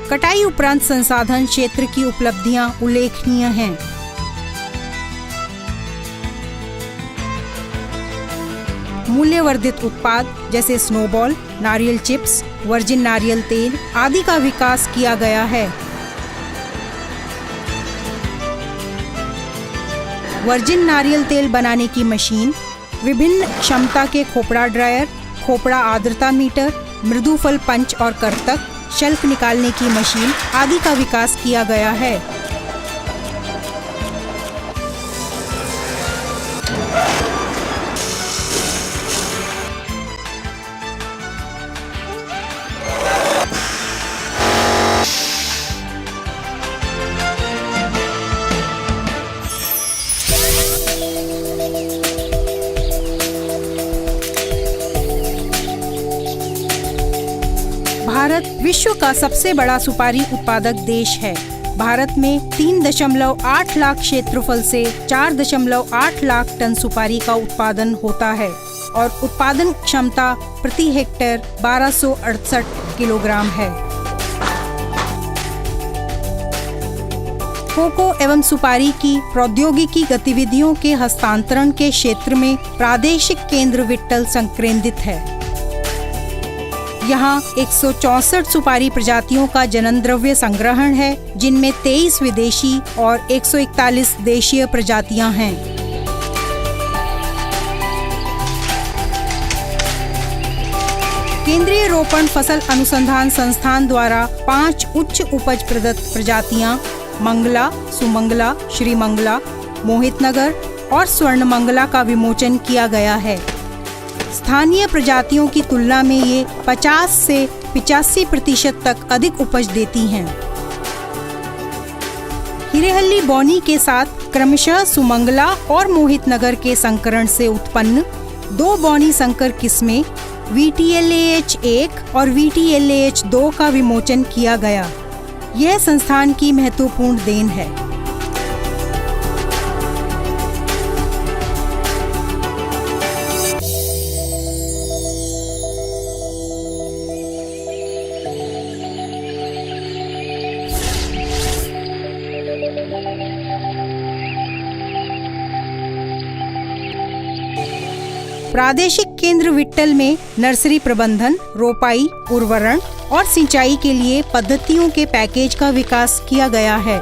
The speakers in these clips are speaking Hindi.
कटाई उपरांत संसाधन क्षेत्र की उपलब्धियां उल्लेखनीय हैं। मूल्यवर्धित उत्पाद जैसे स्नोबॉल, नारियल चिप्स, वर्जिन नारियल तेल आदि का विकास किया गया है। वर्जिन नारियल तेल बनाने की मशीन, विभिन्न क्षमता के खोपड़ा ड्रायर, खोपड़ा आर्द्रता मीटर, मृदु फल पंच और कर्तक, शल्क निकालने की मशीन आदि का विकास किया गया है। भारत विश्व का सबसे बड़ा सुपारी उत्पादक देश है। भारत में 3.8 लाख क्षेत्रफल से 4.8 लाख टन सुपारी का उत्पादन होता है और उत्पादन क्षमता प्रति हेक्टेयर 1268 किलोग्राम है। कोको एवं सुपारी की प्रौद्योगिकी गतिविधियों के हस्तांतरण के क्षेत्र में प्रादेशिक केंद्र विट्ठल संकेंद्रित है। यहाँ 164 सुपारी प्रजातियों का जनन द्रव्य संग्रहण है, जिनमें 23 विदेशी और 141 देशीय प्रजातियां हैं। केंद्रीय रोपण फसल अनुसंधान संस्थान द्वारा 5 उच्च उपज प्रदत्त प्रजातियां मंगला, सुमंगला, श्रीमंगला, मोहितनगर और स्वर्णमंगला का विमोचन किया गया है। स्थानीय प्रजातियों की तुलना में ये 50 से 85% तक अधिक उपज देती हैं। हिरेहल्ली बौनी के साथ क्रमशः सुमंगला और मोहितनगर के संकरण से उत्पन्न 2 बौनी संकर किस्में VTLAH1 और VTLAH2 का विमोचन किया गया। यह संस्थान की महत्वपूर्ण देन है। प्रादेशिक केंद्र विट्ठल में नर्सरी प्रबंधन, रोपाई, उर्वरण और सिंचाई के लिए पद्धतियों के पैकेज का विकास किया गया है।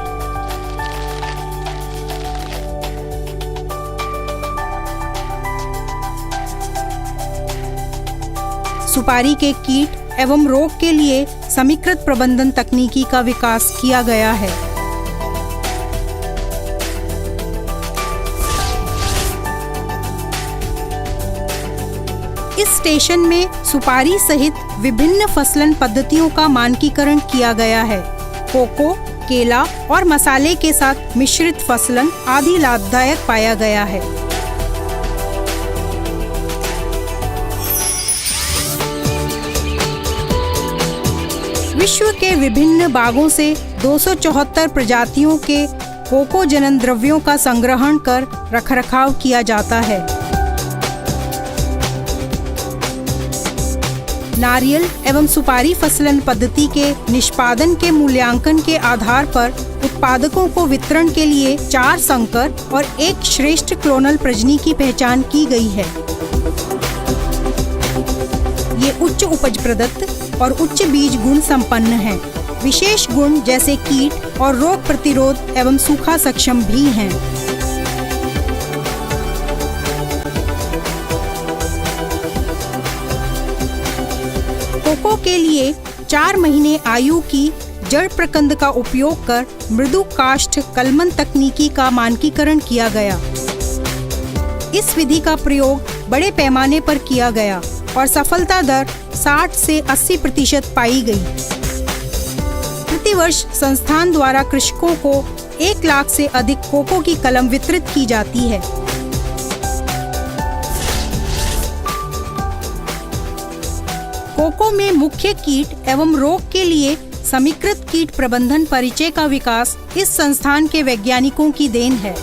सुपारी के कीट एवं रोग के लिए समीकृत प्रबंधन तकनीकी का विकास किया गया है। इस स्टेशन में सुपारी सहित विभिन्न फसलन पद्धतियों का मानकीकरण किया गया है। कोको, केला और मसाले के साथ मिश्रित फसलन आदि लाभदायक पाया गया है। विश्व के विभिन्न भागों से 274 प्रजातियों के कोको जनन द्रव्यों का संग्रहण कर रखरखाव किया जाता है। नारियल एवं सुपारी फसलन पद्धति के निष्पादन के मूल्यांकन के आधार पर उत्पादकों को वितरण के लिए 4 संकर और 1 श्रेष्ठ क्लोनल प्रजनी की पहचान की गई है। ये उच्च उपज प्रदत्त और उच्च बीज गुण संपन्न हैं। विशेष गुण जैसे कीट और रोग प्रतिरोध एवं सूखा सक्षम भी हैं। कोको के लिए 4 महीने आयु की जड़ प्रकंद का उपयोग कर मृदु काष्ठ कलमन तकनीकी का मानकीकरण किया गया। इस विधि का प्रयोग बड़े पैमाने पर किया गया और सफलता दर 60 से 80% पाई गई। प्रतिवर्ष संस्थान द्वारा कृषकों को 1 लाख से अधिक कोको की कलम वितरित की जाती है। कोको में मुख्य कीट एवं रोग के लिए समीकृत कीट प्रबंधन परिचय का विकास इस संस्थान के वैज्ञानिकों की देन है।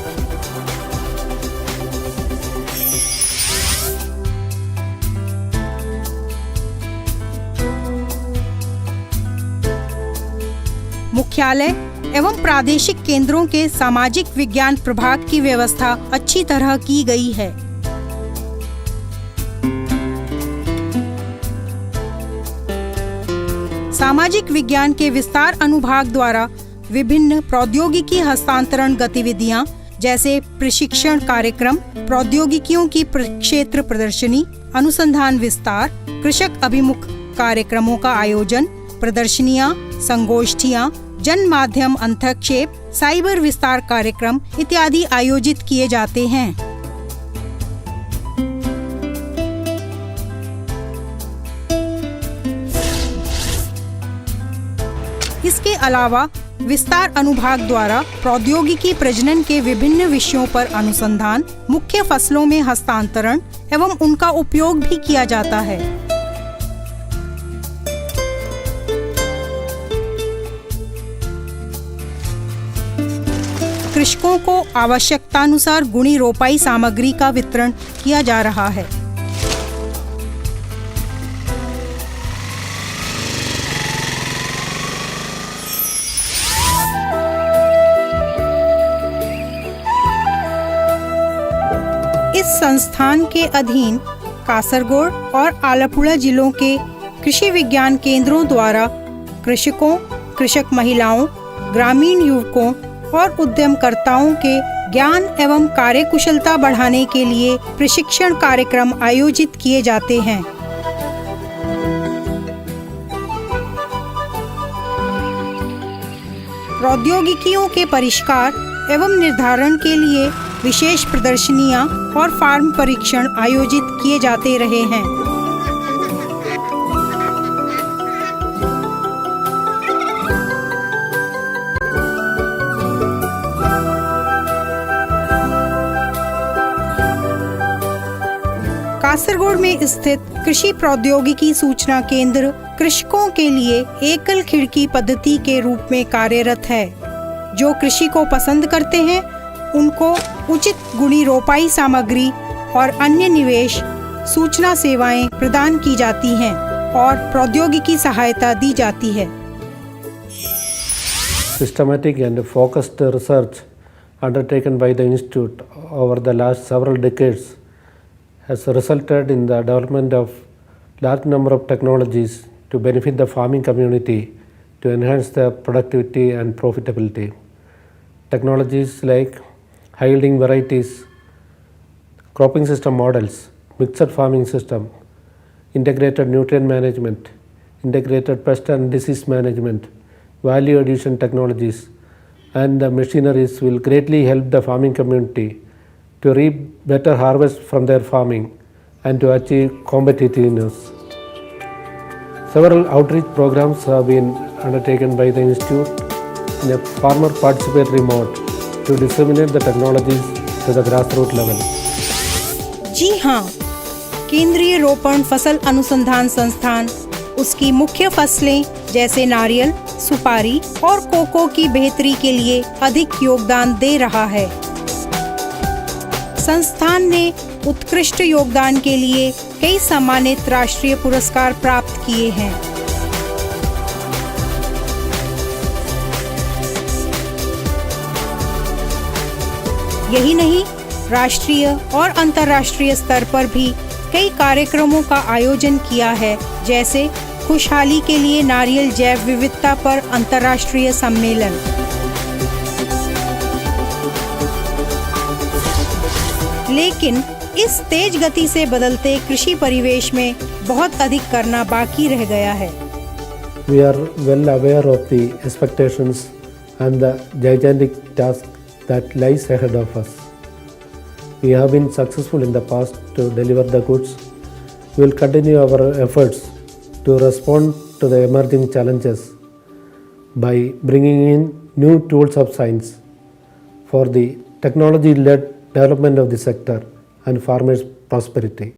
मुख्यालय एवं प्रादेशिक केंद्रों के सामाजिक विज्ञान प्रभाग की व्यवस्था अच्छी तरह की गई है। सामाजिक विज्ञान के विस्तार अनुभाग द्वारा विभिन्न प्रौद्योगिकी हस्तांतरण गतिविधियां जैसे प्रशिक्षण कार्यक्रम, प्रौद्योगिकियों की क्षेत्र प्रदर्शनी, अनुसंधान विस्तार, कृषक अभिमुख कार्यक्रमों का आयोजन, प्रदर्शनियां, संगोष्ठियां, जन माध्यम अंतक्षेप, साइबर विस्तार कार्यक्रम इत्यादि आयोजित किए जाते हैं। इसके अलावा विस्तार अनुभाग द्वारा प्रौद्योगिकी प्रजनन के विभिन्न विषयों पर अनुसंधान, मुख्य फसलों में हस्तांतरण एवं उनका उपयोग भी किया जाता है। कृषकों को आवश्यकतानुसार गुणी रोपाई सामग्री का वितरण किया जा रहा है। इस संस्थान के अधीन कासरगोड और आलपुड़ा जिलों के कृषि विज्ञान केंद्रों द्वारा कृषकों, कृषक महिलाओं, ग्रामीण युवकों और उद्यमकर्ताओं के ज्ञान एवं कार्यकुशलता बढ़ाने के लिए प्रशिक्षण कार्यक्रम आयोजित किए जाते हैं। प्रौद्योगिकियों के परिष्कार एवं निर्धारण के लिए विशेष प्रदर्शनियां और फार्म परीक्षण आयोजित किए जाते रहे हैं। कासरगोड में स्थित कृषि प्रौद्योगिकी सूचना केंद्र कृषकों के लिए एकल खिड़की पद्धति के रूप में कार्यरत है। जो कृषि को पसंद करते हैं उनको उचित गुणी रोपाई सामग्री और अन्य निवेश सूचना सेवाएं प्रदान की जाती हैं और प्रौद्योगिकी सहायता दी जाती है। Systematic and focused research undertaken by the Institute over the last several decades has resulted in the development of large number of technologies to benefit the farming community to enhance their productivity and profitability. Technologies like high yielding varieties, cropping system models, mixed farming system, integrated nutrient management, integrated pest and disease management, value addition technologies and the machineries will greatly help the farming community to reap better harvest from their farming and to achieve competitiveness. Several outreach programs have been undertaken by the Institute in a farmer participatory mode to disseminate the technologies to the grassroots level. जी हाँ, केंद्रीय रोपण फसल अनुसंधान संस्थान उसकी मुख्य फसलें जैसे नारियल, सुपारी और कोको की बेहतरी के लिए अधिक योगदान दे रहा है। संस्थान ने उत्कृष्ट योगदान के लिए कई सम्मानित राष्ट्रीय पुरस्कार प्राप्त किए हैं। यही नहीं, राष्ट्रीय और अंतर्राष्ट्रीय स्तर पर भी कई कार्यक्रमों का आयोजन किया है, जैसे खुशहाली के लिए नारियल जैव विविधता पर अंतर्राष्ट्रीय सम्मेलन। लेकिन इस तेज गति से बदलते कृषि परिवेश में बहुत अधिक करना बाकी रह गया है। We are well aware of the expectations and the gigantic task that lies ahead of us. We have been successful in the past to deliver the goods. We will continue our efforts to respond to the emerging challenges by bringing in new tools of science for the technology-led development of the sector and farmers' prosperity.